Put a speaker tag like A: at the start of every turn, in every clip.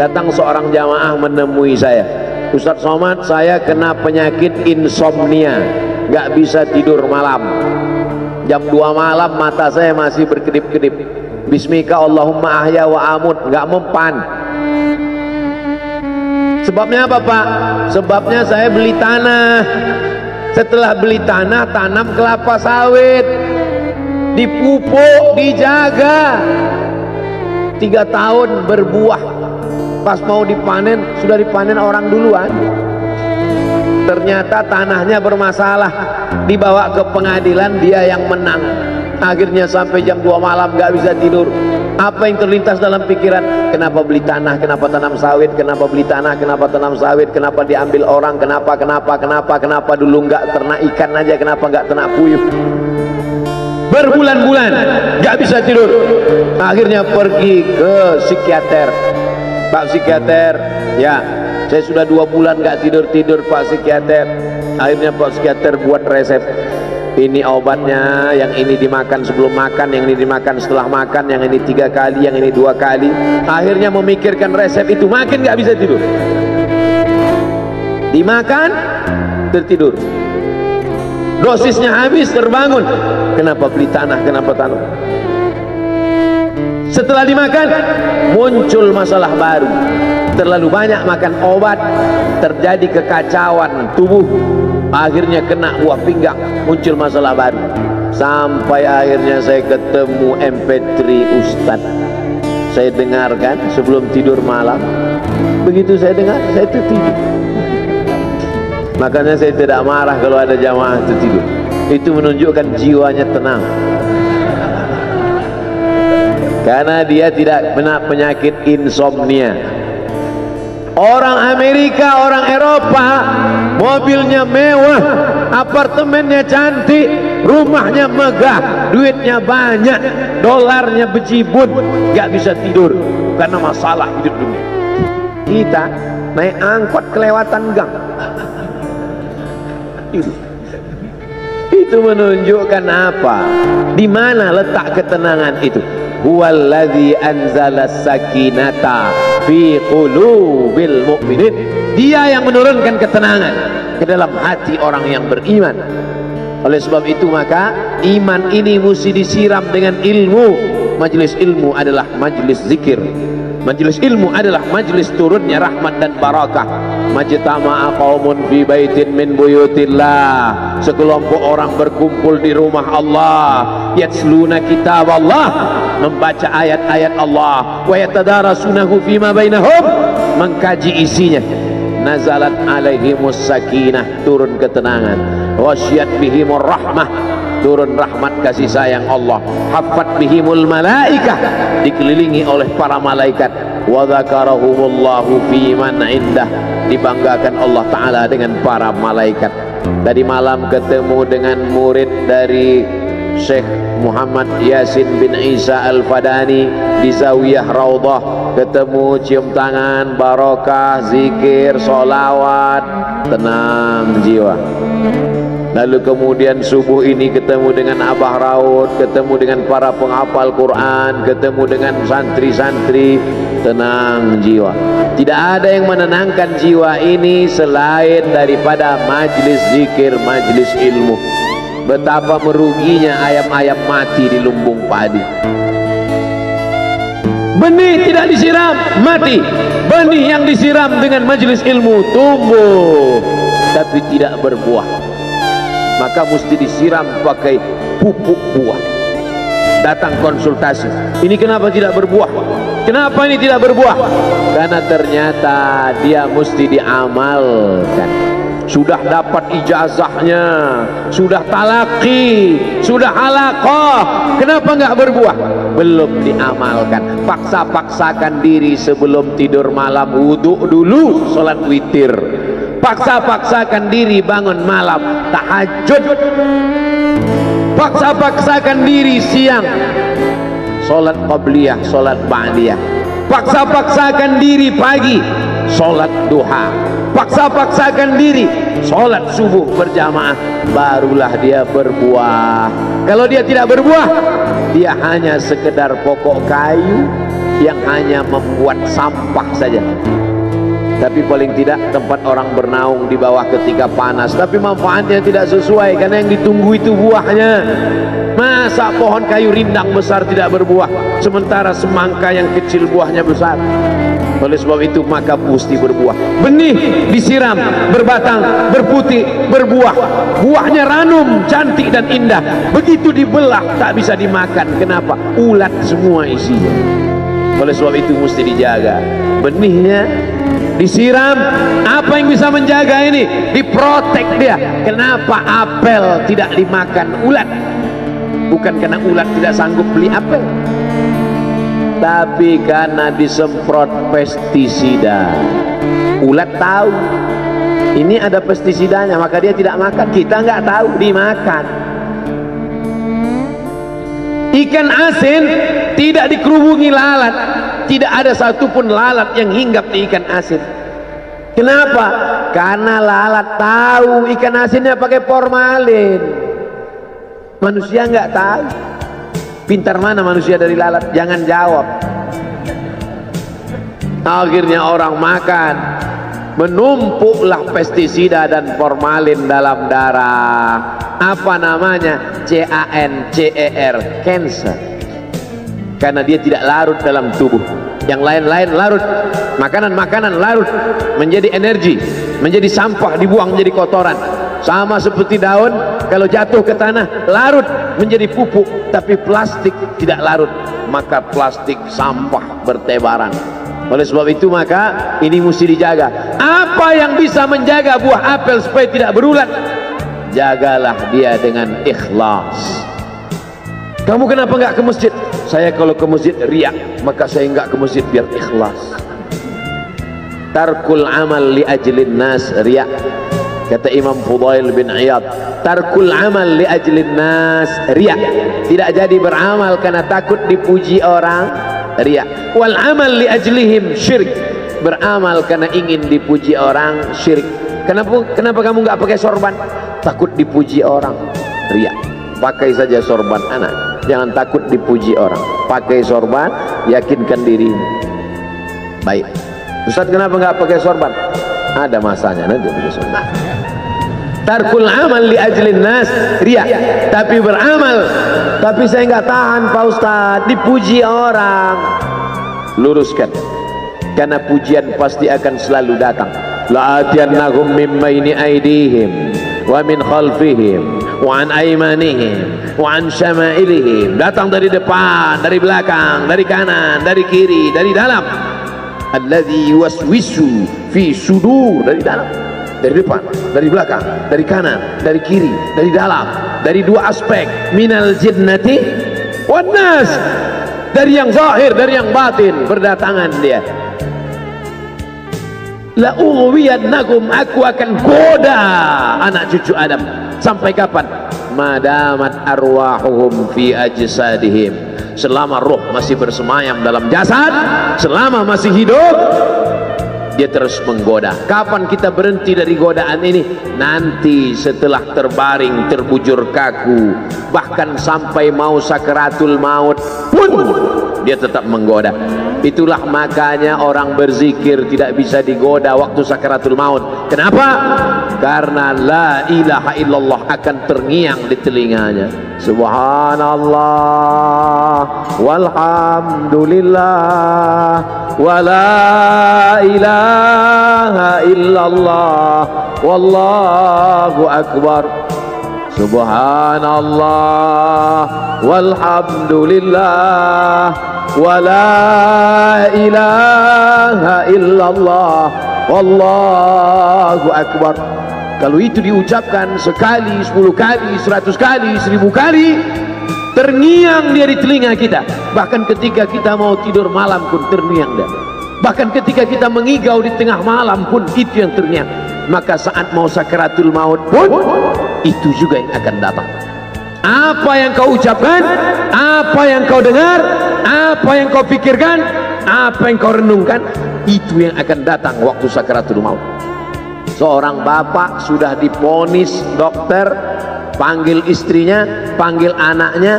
A: Datang seorang jamaah menemui saya, Ustadz Somad, saya kena penyakit insomnia, gak bisa tidur malam. Jam 2 malam mata saya masih berkedip-kedip. Bismika Allahumma ahya wa amut, gak mempan. Sebabnya apa Pak? Sebabnya saya beli tanah. Setelah beli tanah, tanam kelapa sawit, dipupuk, dijaga, 3 tahun berbuah. Pas mau dipanen, sudah dipanen orang duluan. Ternyata tanahnya bermasalah, dibawa ke pengadilan, dia yang menang. Akhirnya sampai jam 2 malam gak bisa tidur. Apa yang terlintas dalam pikiran? Kenapa beli tanah, kenapa tanam sawit, kenapa beli tanah, kenapa tanam sawit, kenapa diambil orang, kenapa dulu nggak ternak ikan aja, kenapa nggak ternak puyuh. Berbulan-bulan nggak bisa tidur. Akhirnya pergi ke psikiater. Pak psikiater, ya saya sudah 2 bulan nggak tidur Pak psikiater. Akhirnya Pak psikiater buat resep. Ini obatnya, yang ini dimakan sebelum makan, yang ini dimakan setelah makan, yang ini 3 kali, yang ini 2 kali. Akhirnya memikirkan resep itu, makin nggak bisa tidur. Dimakan, tertidur. Dosisnya habis, terbangun. Kenapa beli tanah, kenapa tanam? Setelah dimakan, muncul masalah baru. Terlalu banyak makan obat, terjadi kekacauan tubuh. Akhirnya kena buah pinggang, muncul masalah baru. Sampai akhirnya saya ketemu MP3 Ustadz. Saya dengarkan sebelum tidur malam. Begitu saya dengar, saya tertidur. Makanya saya tidak marah kalau ada jamaah tertidur. Itu menunjukkan jiwanya tenang. Karena dia tidak kena penyakit insomnia. Orang Amerika, orang Eropa, mobilnya mewah, apartemennya cantik, rumahnya megah, duitnya banyak, dolarnya bejibun, gak bisa tidur karena masalah hidup dunia. Kita naik angkot kelewatan gang. Itu menunjukkan apa? Di mana letak ketenangan itu? Huwallazi anzala sakinata fi qulubil mu'minin. Dia yang menurunkan ketenangan ke dalam hati orang yang beriman. Oleh sebab itu maka iman ini mesti disiram dengan ilmu. Majelis ilmu adalah majelis zikir. Majelis ilmu adalah majelis turunnya rahmat dan barakah. Majtama'a qaumun fi baitin min buyutillah. Sekelompok orang berkumpul di rumah Allah, yatsluna kitab Allah, membaca ayat-ayat Allah, wa yatadarasunahu fima bainahum, mengkaji isinya. Nazalat alaihimus sakinah, turun ketenangan. Wasyat bihimur rahmah, turun rahmat kasih sayang Allah. Haffat bihimul malaikah, dikelilingi oleh para malaikat. Wa dzakarahumullahu fi man indah, dibanggakan Allah Ta'ala dengan para malaikat. Tadi malam ketemu dengan murid dari Syekh Muhammad Yasin bin Isa Al-Fadani di Zawiyah Raudhah. Ketemu, cium tangan, barokah, zikir, sholawat, tenang jiwa. Lalu kemudian subuh ini ketemu dengan Abah Raud, ketemu dengan para penghafal Quran, ketemu dengan santri-santri, tenang jiwa. Tidak ada yang menenangkan jiwa ini selain daripada majlis zikir, majlis ilmu. Betapa meruginya ayam-ayam mati di lumbung padi. Benih tidak disiram, mati. Benih yang disiram dengan majlis ilmu tumbuh tapi tidak berbuah. Maka mesti disiram pakai pupuk buah. Datang konsultasi, ini kenapa tidak berbuah? Kenapa ini tidak berbuah? Karena ternyata dia mesti diamalkan. Sudah dapat ijazahnya, sudah talaki, sudah halaqah, kenapa nggak berbuah? Belum diamalkan. Paksa-paksakan diri sebelum tidur malam, wudhu dulu, sholat witir. Paksa-paksakan diri bangun malam, tahajud. Paksa-paksakan diri siang, sholat qabliyah, sholat ba'diyah. Paksa-paksakan diri pagi, sholat duha. Paksa-paksakan diri, sholat subuh berjamaah. Barulah dia berbuah. Kalau dia tidak berbuah, dia hanya sekedar pokok kayu yang hanya membuat sampah saja. Tapi paling tidak tempat orang bernaung di bawah ketika panas, tapi manfaatnya tidak sesuai karena yang ditunggu itu buahnya. Masa pohon kayu rindang besar tidak berbuah, sementara semangka yang kecil buahnya besar? Oleh sebab itu maka mesti berbuah. Benih disiram, berbatang, berputih, berbuah. Buahnya ranum, cantik dan indah. Begitu dibelah tak bisa dimakan. Kenapa? Ulat semua isinya. Oleh sebab itu mesti dijaga. Benihnya disiram. Apa yang bisa menjaga ini? Diprotek dia. Kenapa apel tidak dimakan ulat? Bukan karena ulat tidak sanggup beli apel, tapi karena disemprot pestisida. Ulat tahu ini ada pestisidanya, maka dia tidak makan. Kita nggak tahu, dimakan. Ikan asin tidak dikerubungi lalat, tidak ada satupun lalat yang hinggap di ikan asin. Kenapa? Karena lalat tahu ikan asinnya pakai formalin. Manusia nggak tahu. Pintar mana manusia dari lalat? Jangan jawab. Akhirnya orang makan, menumpuklah pestisida dan formalin dalam darah. Apa namanya? CANCER, cancer. Karena dia tidak larut dalam tubuh. Yang lain-lain larut. Makanan-makanan larut menjadi energi, menjadi sampah, dibuang menjadi kotoran. Sama seperti daun, kalau jatuh ke tanah larut menjadi pupuk, tapi plastik tidak larut, maka plastik sampah bertebaran. Oleh sebab itu maka ini mesti dijaga. Apa yang bisa menjaga buah apel supaya tidak berulat? Jagalah dia dengan ikhlas. Kamu kenapa nggak ke masjid? Saya kalau ke masjid riak, maka saya nggak ke masjid biar ikhlas. Tarkul amal li ajlin nas riak. Kata Imam Fudail bin Iyad, tarkul amal li ajlin nas riya. Tidak jadi beramal karena takut dipuji orang, riya. Wal amal li ajlihim syirik. Beramal karena ingin dipuji orang, syirik. Kenapa kamu nggak pakai sorban? Takut dipuji orang, riya. Pakai saja sorban anak, jangan takut dipuji orang. Pakai sorban, yakinkan diri. Baik. Ustaz, kenapa nggak pakai sorban? Ada masanya nanti pakai sorban. Tarkul amal li ajlin nas riya. Tapi beramal, tapi saya nggak tahan Pak Ustaz, dipuji orang. Luruskan, karena pujian pasti akan selalu datang. La'atiyannahum min baini aydihim wa min khalfihim wa an aymanihim wa an syama'ilihim. Datang dari depan, dari belakang, dari kanan, dari kiri, dari dalam. Alladzi yuwaswisu fi sudur, dari dalam, dari depan, dari belakang, dari kanan, dari kiri, dari dalam, dari dua aspek, minal jinnati wan nas, dari yang zahir, dari yang batin, berdatangan dia. La ughwiyannakum, aku akan goda anak cucu Adam. Sampai kapan? Madamat arwahuhum fi ajsadihim, selama roh masih bersemayam dalam jasad, selama masih hidup, dia terus menggoda. Kapan kita berhenti dari godaan ini? Nanti setelah terbaring, terbujur kaku, bahkan sampai mau sakaratul maut pun dia tetap menggoda. Itulah makanya orang berzikir tidak bisa digoda waktu sakaratul maut. Kenapa? Karena la ilaha illallah akan terngiang di telinganya. Subhanallah walhamdulillah wa la ilaha illallah wallahu akbar. Subhanallah walhamdulillah wa la ilaha illallah wallahu akbar. Kalau itu diucapkan sekali, 10 kali, 100 kali, 1000 kali, terngiang dia di telinga kita. Bahkan ketika kita mau tidur malam pun terngiang dia. Bahkan ketika kita mengigau di tengah malam pun itu yang terngiang. Maka saat mau sakaratul maut pun itu juga yang akan datang. Apa yang kau ucapkan, apa yang kau dengar, apa yang kau pikirkan, apa yang kau renungkan, itu yang akan datang waktu sakaratul maut. Seorang bapak sudah diponis dokter, panggil istrinya, panggil anaknya,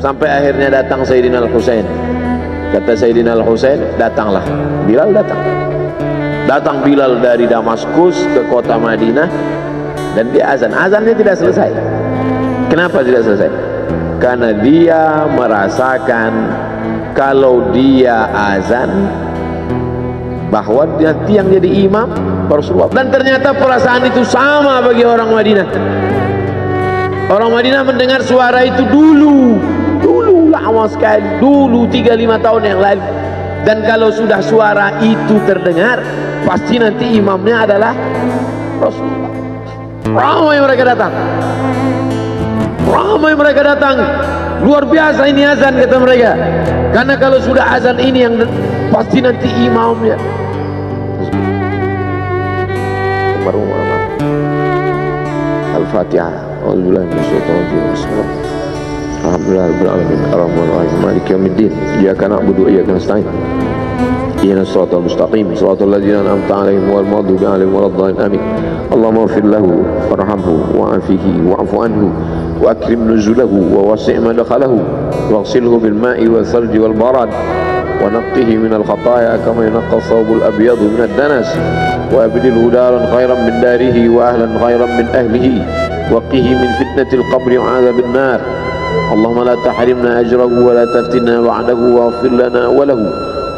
A: Sampai akhirnya datang Sayyidina Al-Husain. Kata Sayyidina Al-Husain, datanglah. Bilal datang. Datang Bilal dari Damaskus ke kota Madinah, dan dia azan. Azannya tidak selesai. Kenapa tidak selesai? Karena dia merasakan kalau dia azan, bahwa nanti yang jadi imam Rasulullah. Dan ternyata perasaan itu sama bagi orang Madinah. Orang Madinah mendengar suara itu dulu lama sekali, dulu 3-5 tahun yang lalu. Dan kalau sudah suara itu terdengar, pasti nanti imamnya adalah Rasulullah. Ramai mereka datang, ramai mereka datang. Luar biasa ini azan, kata mereka. Karena kalau sudah azan ini yang pasti nanti imamnya. Al-Fatihah. A'udzubillahi minasyaitonir rajim. Alhamdulillahirabbil alamin arrahmanir rahim maliki yaumiddin iyyaka na'budu wa iyyaka nasta'in ihdinas siratal mustaqim siratal ladzina an'amta 'alaihim ghairil maghdubi 'alaihim waladdallin amin. Allahumma ighfir lahu warhamhu wa'afihi wa'fu anhu wa akrim nuzulahu wa wasi' madkhalahu waghsilhu bil ma'i wal thalji wal barad wa naqqihi minal khataaya kama yunqqa ath-thawbul abyadu minad danas wa abdilhu daran khairan min darihi wa ahlan khairan min ahlihi وقه من فتنة القبر وعذاب النار. اللهم لا تحرمنا أجره ولا تفتنا بعده واغفر لنا وله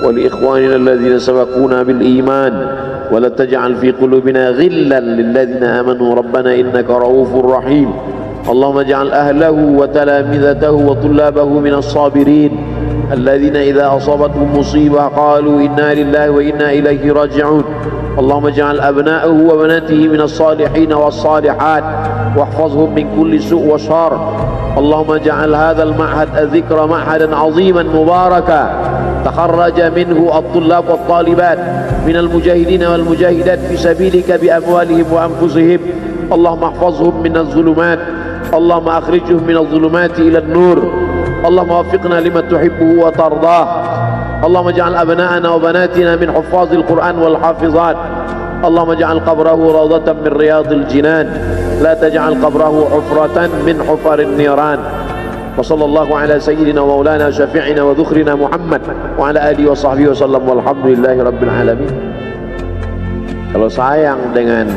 A: ولإخواننا الذين سبقونا بالإيمان ولا تجعل في قلوبنا غلا للذين آمنوا ربنا إنك رؤوف رحيم. اللهم اجعل أهله وتلامذته وطلابه من الصابرين الذين إذا أصابتهم مصيبة قالوا إنا لله وإنا إليه راجعون. اللهم اجعل أبناءه وبناته من الصالحين والصالحات واحفظهم من كل سوء وشر. اللهم اجعل هذا المعهد الذكر معهدا عظيما مباركا تخرج منه الطلاب والطالبات من المجاهدين والمجاهدات في سبيلك بأموالهم وأنفسهم. اللهم احفظهم من الظلمات، اللهم أخرجهم من الظلمات إلى النور. اللهم وفقنا لما تحبه وترضاه. اللهم اجعل أبناءنا وبناتنا من حفاظ القرآن والحافظات. اللهم اجعل قبره روضة من رياض الجنان، لا تجعل قبره حفرة من حفر النيران. وصلى الله على سيدنا ومولانا شفيعنا وذخرنا محمد وعلى آله وصحبه وسلم والحمد لله رب العالمين. Kalau sayang dengan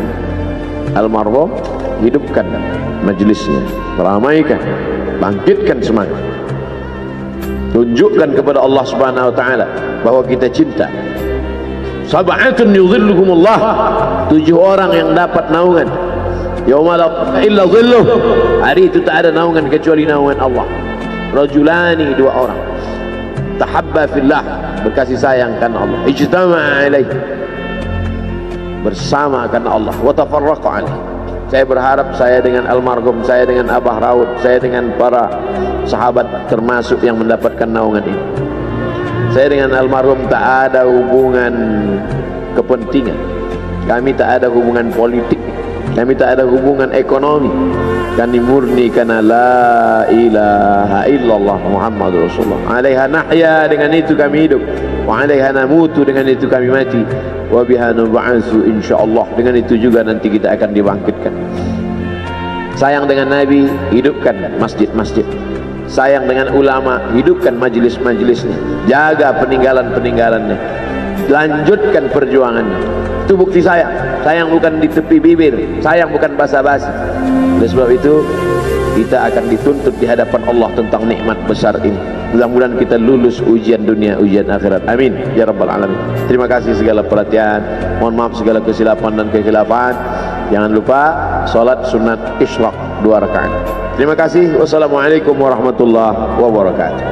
A: almarhum, hidupkan majelisnya, ramaikan, bangkitkan semangat, tunjukkan kepada Allah Subhanahu wa taala bahwa kita cinta. Sab'atun yudhilluhumullah, 7 orang yang dapat naungan yauma la illa dhilluh, hari itu tak ada naungan kecuali naungan Allah. Rajulani, 2 orang tahabba fillah, berkasih sayang karena Allah, ijtama'a alaih, bersama karena Allah, wa tafarraqa alaih. Saya berharap saya dengan almarhum, saya dengan Abah Raud, saya dengan para sahabat termasuk yang mendapatkan naungan ini. Saya dengan almarhum tak ada hubungan kepentingan, kami tak ada hubungan politik, kami tak ada hubungan ekonomi. Kami murni karena la ilaha illallah Muhammadur Rasulullah. Alaiha nahya, dengan itu kami hidup. Wa alaiha namutu, dengan itu kami mati. Wa biha nub'atsu insyaallah, dengan itu juga nanti kita akan dibangkitkan. Sayang dengan Nabi, hidupkan masjid-masjid. Sayang dengan ulama, hidupkan majelis-majelisnya. Jaga peninggalan-peninggalannya, lanjutkan perjuangannya. Itu bukti sayang. Sayang bukan di tepi bibir, sayang bukan basa-basi. Oleh sebab itu kita akan dituntut di hadapan Allah tentang nikmat besar ini. Mudah-mudahan kita lulus ujian dunia, ujian akhirat. Amin ya rabbal alamin. Terima kasih segala perhatian. Mohon maaf segala kesilapan dan kekhilafan. Jangan lupa salat sunat isyraq 2 rakaat. Terima kasih. Wassalamualaikum warahmatullahi wabarakatuh.